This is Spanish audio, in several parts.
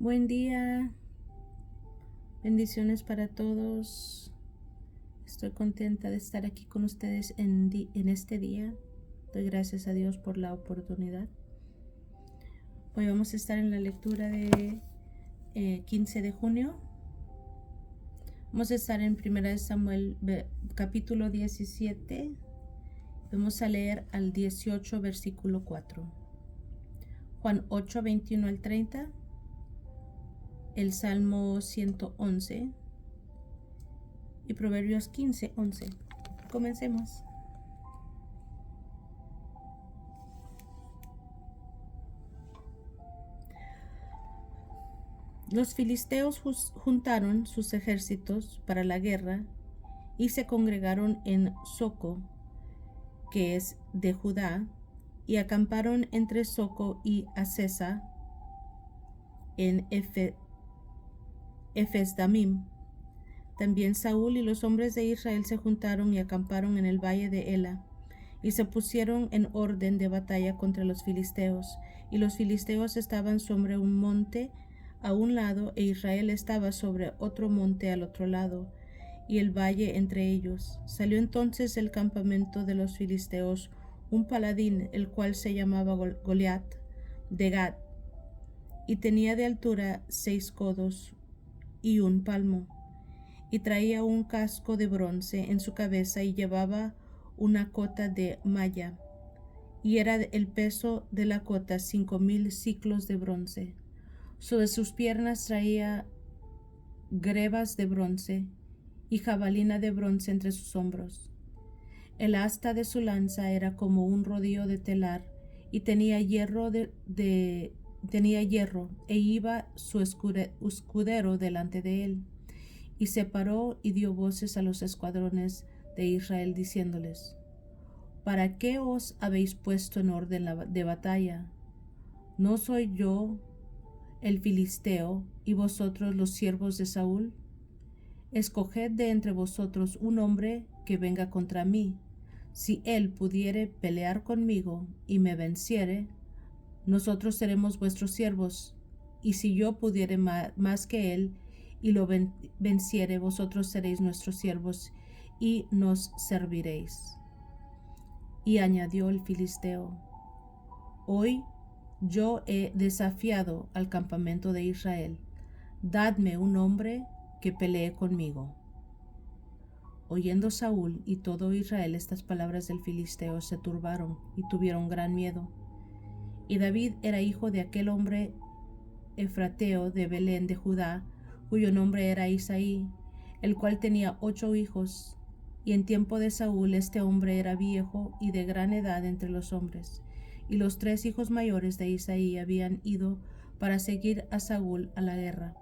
Buen día, bendiciones para todos. Estoy contenta de estar aquí con ustedes en este día. Doy gracias a Dios por la oportunidad. Hoy vamos a estar en la lectura de 15 de junio. Vamos a estar en 1 Samuel capítulo 17. Vamos a leer al 18 versículo 4. Juan 8, 21 al 30. El Salmo 111 y Proverbios 15, 11. Comencemos. Los filisteos juntaron sus ejércitos para la guerra y se congregaron en Soco, que es de Judá, y acamparon entre Soco y Acesa en Efesdamim. También Saúl y los hombres de Israel se juntaron y acamparon en el valle de Ela, y se pusieron en orden de batalla contra los filisteos, y los filisteos estaban sobre un monte a un lado, e Israel estaba sobre otro monte al otro lado, y el valle entre ellos. Salió entonces del campamento de los filisteos un paladín, el cual se llamaba Goliat de Gat, y tenía de altura 6 codos y 1 palmo, y traía un casco de bronce en su cabeza, y llevaba una cota de malla, y era el peso de la cota 5,000 siclos de bronce. Sobre sus piernas traía grebas de bronce y jabalina de bronce entre sus hombros. El asta de su lanza era como un rodillo de telar, y tenía hierro e iba su escudero delante de él. Y se paró y dio voces a los escuadrones de Israel, diciéndoles: ¿Para qué os habéis puesto en orden de batalla? ¿No soy yo el filisteo y vosotros los siervos de Saúl? Escoged de entre vosotros un hombre que venga contra mí. Si él pudiere pelear conmigo y me venciere, nosotros seremos vuestros siervos, y si yo pudiere más que él y lo venciere, vosotros seréis nuestros siervos y nos serviréis. Y añadió el filisteo: Hoy yo he desafiado al campamento de Israel. Dadme un hombre que pelee conmigo. Oyendo Saúl y todo Israel estas palabras del filisteo, se turbaron y tuvieron gran miedo. Y David era hijo de aquel hombre efrateo de Belén de Judá, cuyo nombre era Isaí, el cual tenía 8 hijos. Y en tiempo de Saúl este hombre era viejo y de gran edad entre los hombres. Y los 3 hijos mayores de Isaí habían ido para seguir a Saúl a la guerra.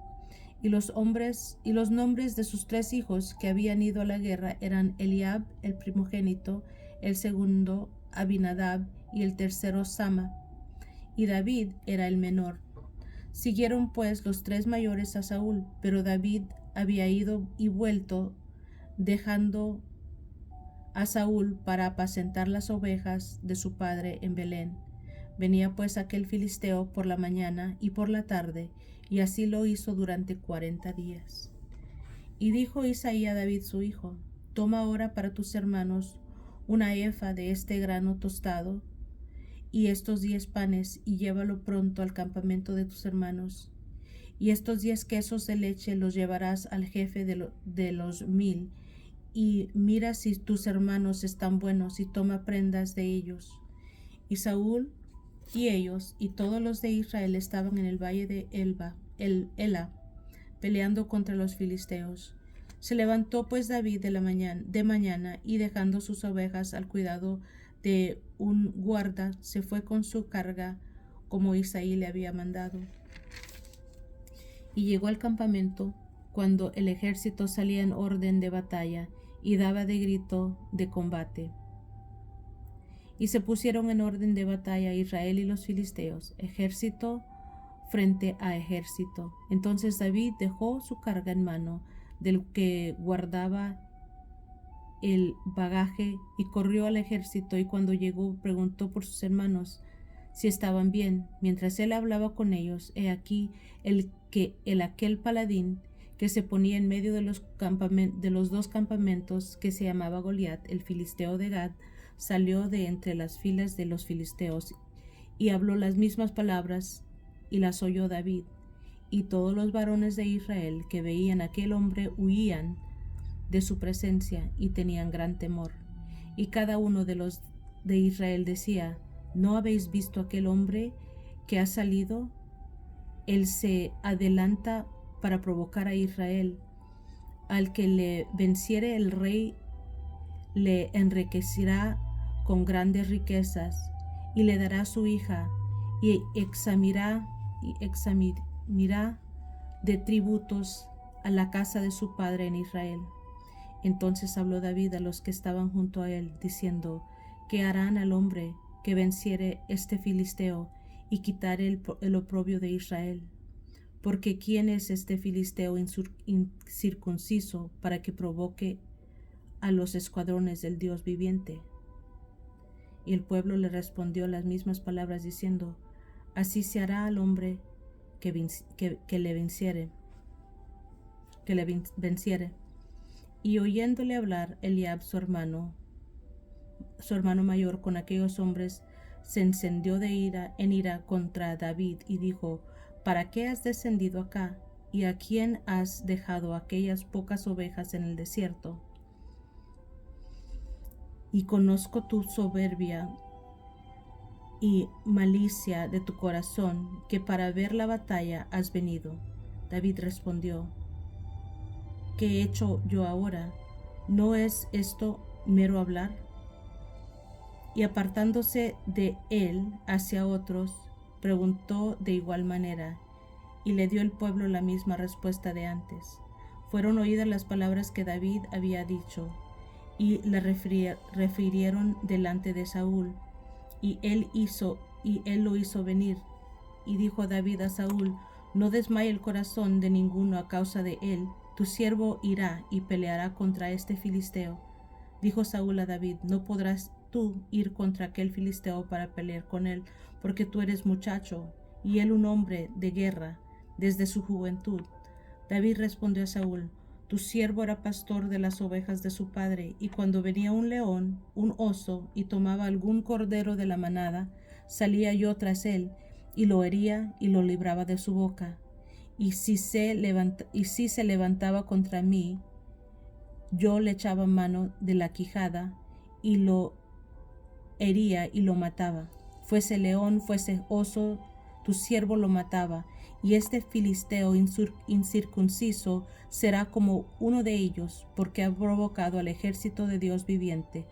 Y los nombres de sus 3 hijos que habían ido a la guerra eran Eliab, el primogénito, el segundo Abinadab y el tercero Sama. Y David era el menor. Siguieron pues los 3 mayores a Saúl, pero David había ido y vuelto, dejando a Saúl para apacentar las ovejas de su padre en Belén. Venía pues aquel filisteo por la mañana y por la tarde, y así lo hizo durante 40 días. Y dijo Isaí a David su hijo: Toma ahora para tus hermanos una efa de este grano tostado y estos 10 panes, y llévalo pronto al campamento de tus hermanos. Y estos 10 quesos de leche los llevarás al jefe de los 1000, y mira si tus hermanos están buenos, y toma prendas de ellos. Y Saúl y ellos y todos los de Israel estaban en el valle de Ela, peleando contra los filisteos. Se levantó pues David de mañana, y dejando sus ovejas al cuidado de un guarda, se fue con su carga como Isaí le había mandado. Y llegó al campamento cuando el ejército salía en orden de batalla y daba de grito de combate. Y se pusieron en orden de batalla Israel y los filisteos, ejército frente a ejército. Entonces David dejó su carga en mano del que guardaba el bagaje y corrió al ejército, y cuando llegó preguntó por sus hermanos: si estaban bien. Mientras él hablaba con ellos, he aquí aquel paladín que se ponía en medio de los dos campamentos, que se llamaba Goliat, el filisteo de Gad, salió de entre las filas de los filisteos y habló las mismas palabras, y las oyó David. Y todos los varones de Israel que veían a aquel hombre huían de su presencia y tenían gran temor. Y cada uno de los de Israel decía: ¿no habéis visto aquel hombre que ha salido? Él se adelanta para provocar a Israel. Al que le venciere, el rey le enriquecerá con grandes riquezas y le dará su hija, y examirá de tributos a la casa de su padre en Israel. Entonces habló David a los que estaban junto a él, diciendo: ¿qué harán al hombre que venciere este filisteo y quitare el oprobio de Israel? Porque ¿quién es este filisteo incircunciso para que provoque a los escuadrones del Dios viviente? Y el pueblo le respondió las mismas palabras, diciendo: así se hará al hombre que le venciere. Y oyéndole hablar Eliab, su hermano mayor, con aquellos hombres, se encendió en ira contra David y dijo: ¿para qué has descendido acá? ¿Y a quién has dejado aquellas pocas ovejas en el desierto? Y conozco tu soberbia y malicia de tu corazón, que para ver la batalla has venido. David respondió: ¿qué he hecho yo ahora? ¿No es esto mero hablar? Y apartándose de él hacia otros, preguntó de igual manera, y le dio el pueblo la misma respuesta de antes. Fueron oídas las palabras que David había dicho, y la refirieron delante de Saúl, y él lo hizo venir. Y dijo David a Saúl: no desmaye el corazón de ninguno a causa de él, tu siervo irá y peleará contra este filisteo. Dijo Saúl a David: no podrás tú ir contra aquel filisteo para pelear con él, porque tú eres muchacho, y él un hombre de guerra desde su juventud. David respondió a Saúl: tu siervo era pastor de las ovejas de su padre, y cuando venía un león, un oso, y tomaba algún cordero de la manada, salía yo tras él, y lo hería y lo libraba de su boca. Y si se levantaba contra mí, yo le echaba mano de la quijada y lo hería y lo mataba. Fuese león, fuese oso, tu siervo lo mataba. Y este filisteo incircunciso será como uno de ellos, porque ha provocado al ejército de Dios viviente.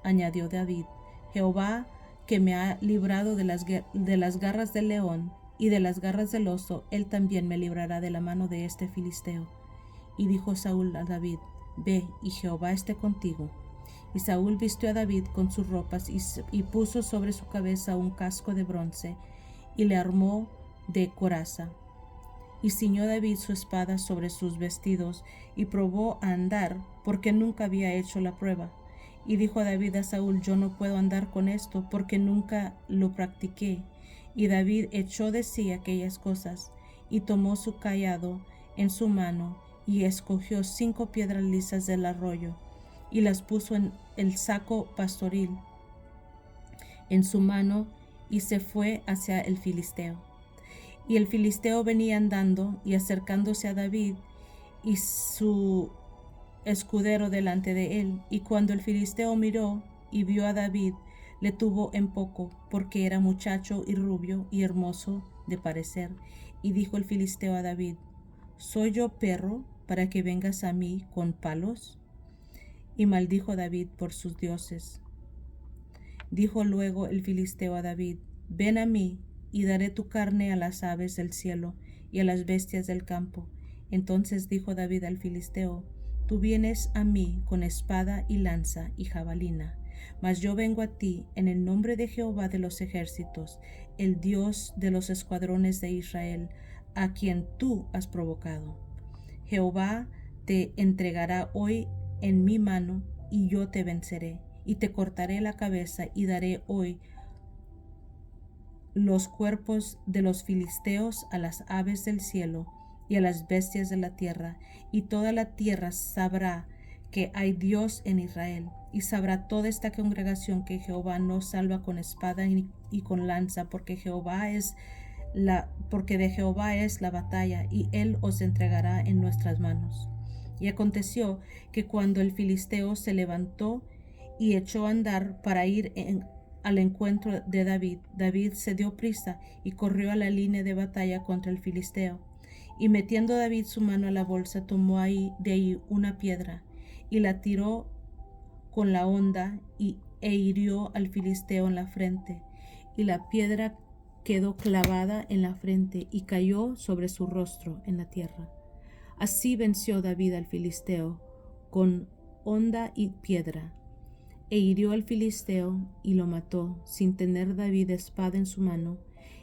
Añadió David: Jehová, que me ha librado de las garras del león y de las garras del oso, él también me librará de la mano de este filisteo. Y dijo Saúl a David: ve, y Jehová esté contigo. Y Saúl vistió a David con sus ropas y puso sobre su cabeza un casco de bronce y le armó de coraza. Y ciñó David su espada sobre sus vestidos y probó a andar, porque nunca había hecho la prueba. Y dijo David a Saúl: yo no puedo andar con esto, porque nunca lo practiqué. Y David echó de sí aquellas cosas y tomó su cayado en su mano y escogió 5 piedras lisas del arroyo y las puso en el saco pastoril en su mano y se fue hacia el filisteo. Y el filisteo venía andando y acercándose a David y su escudero delante de él. Y cuando el filisteo miró y vio a David, le tuvo en poco, porque era muchacho y rubio y hermoso de parecer. Y dijo el filisteo a David: ¿soy yo perro para que vengas a mí con palos? Y maldijo David por sus dioses. Dijo luego el filisteo a David: ven a mí, y daré tu carne a las aves del cielo y a las bestias del campo. Entonces dijo David al filisteo: tú vienes a mí con espada y lanza y jabalina, mas yo vengo a ti en el nombre de Jehová de los ejércitos, el Dios de los escuadrones de Israel, a quien tú has provocado. Jehová te entregará hoy en mi mano, y yo te venceré, y te cortaré la cabeza, y daré hoy los cuerpos de los filisteos a las aves del cielo y a las bestias de la tierra, y toda la tierra sabrá que hay Dios en Israel, y sabrá toda esta congregación que Jehová no salva con espada y con lanza, porque de Jehová es la batalla, y él os entregará en nuestras manos. Y aconteció que cuando el filisteo se levantó y echó a andar para ir al encuentro de David, David se dio prisa y corrió a la línea de batalla contra el filisteo. Y metiendo David su mano a la bolsa, tomó de ahí una piedra y la tiró con la honda e hirió al filisteo en la frente. Y la piedra quedó clavada en la frente y cayó sobre su rostro en la tierra. Así venció David al filisteo con honda y piedra, e hirió al filisteo y lo mató, sin tener David espada en su mano.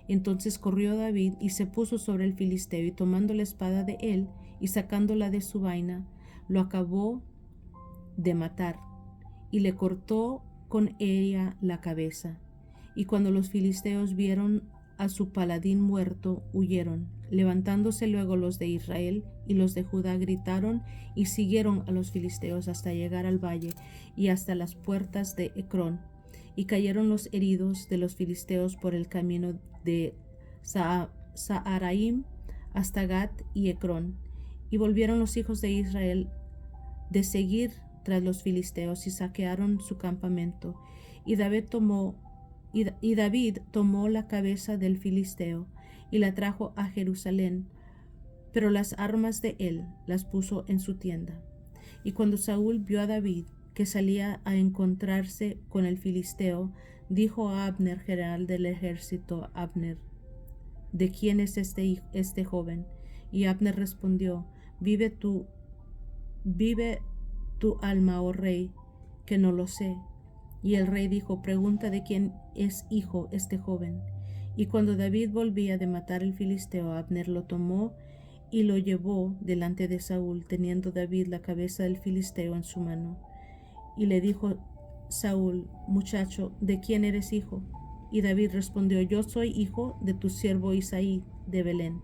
Entonces corrió David y se puso sobre el filisteo, y tomando la espada de él y sacándola de su vaina, lo acabó de matar, y le cortó con ella la cabeza. Y cuando los filisteos vieron a su paladín muerto, huyeron. Levantándose luego los de Israel y los de Judá gritaron y siguieron a los filisteos hasta llegar al valle y hasta las puertas de Ecrón. Y cayeron los heridos de los filisteos por el camino de Saharaim hasta Gat y Ecrón. Y volvieron los hijos de Israel de seguir tras los filisteos y saquearon su campamento. Y David tomó la cabeza del filisteo y la trajo a Jerusalén, pero las armas de él las puso en su tienda. Y cuando Saúl vio a David que salía a encontrarse con el filisteo, dijo a Abner, general del ejército: Abner, ¿de quién es este joven? Y Abner respondió: vive tu alma, oh rey, que no lo sé. Y el rey dijo: pregunta de quién es hijo este joven. Y cuando David volvía de matar al filisteo, Abner lo tomó y lo llevó delante de Saúl, teniendo David la cabeza del filisteo en su mano. Y le dijo Saúl: muchacho, ¿de quién eres hijo? Y David respondió: yo soy hijo de tu siervo Isaí de Belén.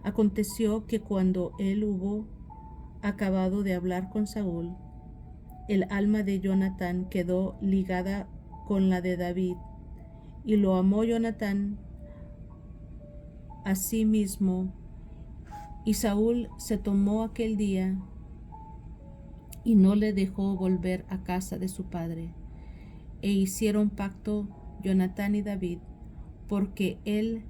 Aconteció que cuando él hubo acabado de hablar con Saúl, el alma de Jonatán quedó ligada con la de David, y lo amó Jonatán a sí mismo. Y Saúl se tomó aquel día y no le dejó volver a casa de su padre. E hicieron pacto Jonatán y David, porque él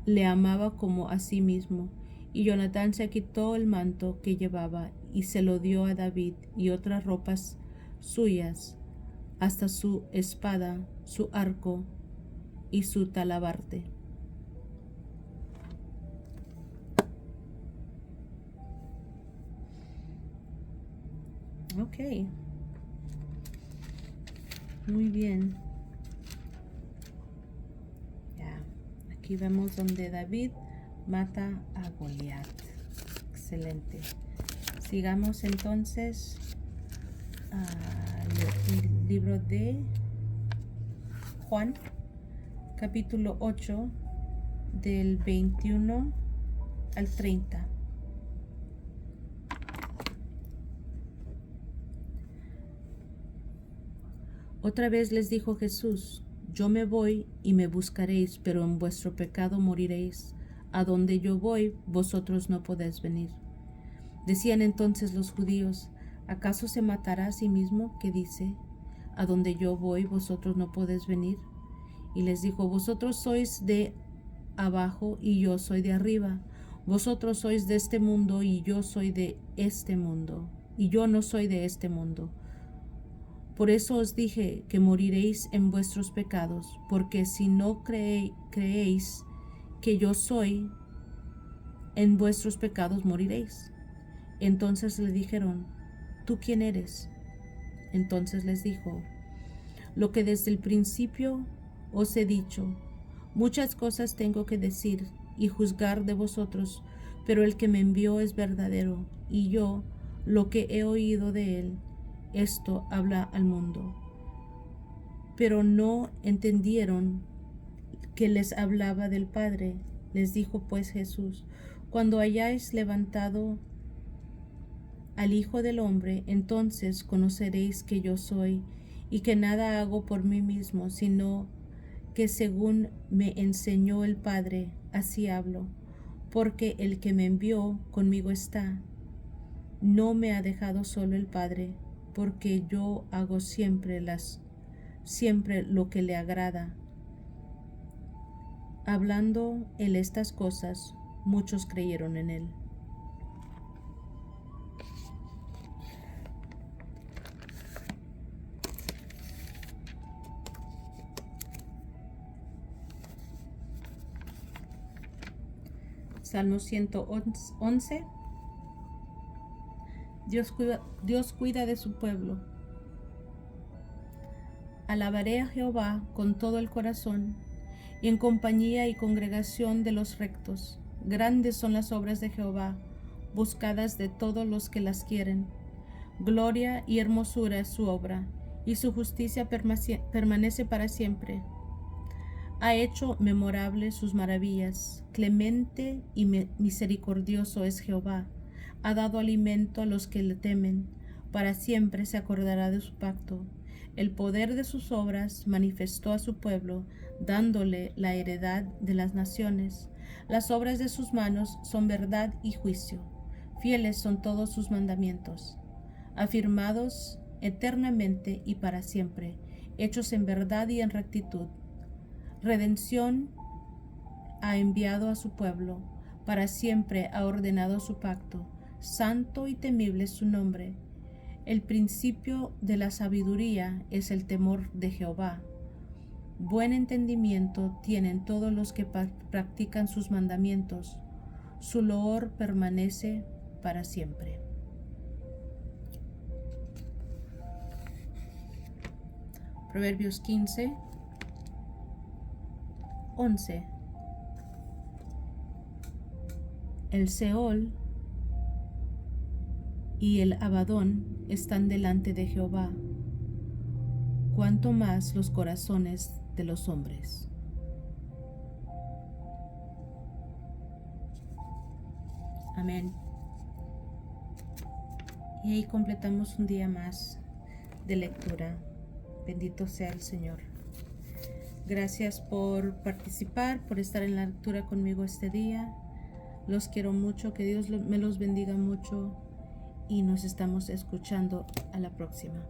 le amaba como a sí mismo. Y Jonatán se quitó el manto que llevaba y se lo dio a David, y otras ropas suyas, hasta su espada, su arco y su talabarte. Ok, muy bien. Ya, aquí vemos donde David mata a Goliat. Excelente. Sigamos entonces al libro de Juan, capítulo 8, del 21 al 30. Otra vez les dijo Jesús: yo me voy y me buscaréis, pero en vuestro pecado moriréis. A donde yo voy, vosotros no podéis venir. Decían entonces los judíos: ¿acaso se matará a sí mismo, que dice: a donde yo voy, vosotros no podéis venir? Y les dijo: vosotros sois de abajo y yo soy de arriba. Vosotros sois de este mundo y yo soy de este mundo, y yo no soy de este mundo. Por eso os dije que moriréis en vuestros pecados, porque si no creéis que yo soy, en vuestros pecados moriréis. Entonces le dijeron: ¿tú quién eres? Entonces les dijo: lo que desde el principio os he dicho. Muchas cosas tengo que decir y juzgar de vosotros, pero el que me envió es verdadero, y yo, lo que he oído de él, esto habla al mundo. Pero no entendieron que les hablaba del Padre. Les dijo pues Jesús: cuando hayáis levantado al Hijo del Hombre, entonces conoceréis que yo soy, y que nada hago por mí mismo, sino que según me enseñó el Padre, así hablo, porque el que me envió conmigo está. No me ha dejado solo el Padre, porque yo hago siempre lo que le agrada. Hablando él estas cosas, muchos creyeron en él. Salmo 111. Dios cuida de su pueblo. Alabaré a Jehová con todo el corazón, y en compañía y congregación de los rectos. Grandes son las obras de Jehová, buscadas de todos los que las quieren. Gloria y hermosura es su obra, y su justicia permanece para siempre. Ha hecho memorables sus maravillas. Clemente y misericordioso es Jehová. Ha dado alimento a los que le temen. Para siempre se acordará de su pacto. El poder de sus obras manifestó a su pueblo, dándole la heredad de las naciones. Las obras de sus manos son verdad y juicio. Fieles son todos sus mandamientos, afirmados eternamente y para siempre, hechos en verdad y en rectitud. Redención ha enviado a su pueblo, para siempre ha ordenado su pacto. Santo y temible es su nombre. El principio de la sabiduría es el temor de Jehová. Buen entendimiento tienen todos los que practican sus mandamientos. Su loor permanece para siempre. Proverbios 15, 11. El Seol y el Abadón están delante de Jehová, cuanto más los corazones de los hombres. Amén. Y ahí completamos un día más de lectura. Bendito sea el Señor. Gracias por participar, por estar en la lectura conmigo este día. Los quiero mucho, que Dios me los bendiga mucho y nos estamos escuchando a la próxima.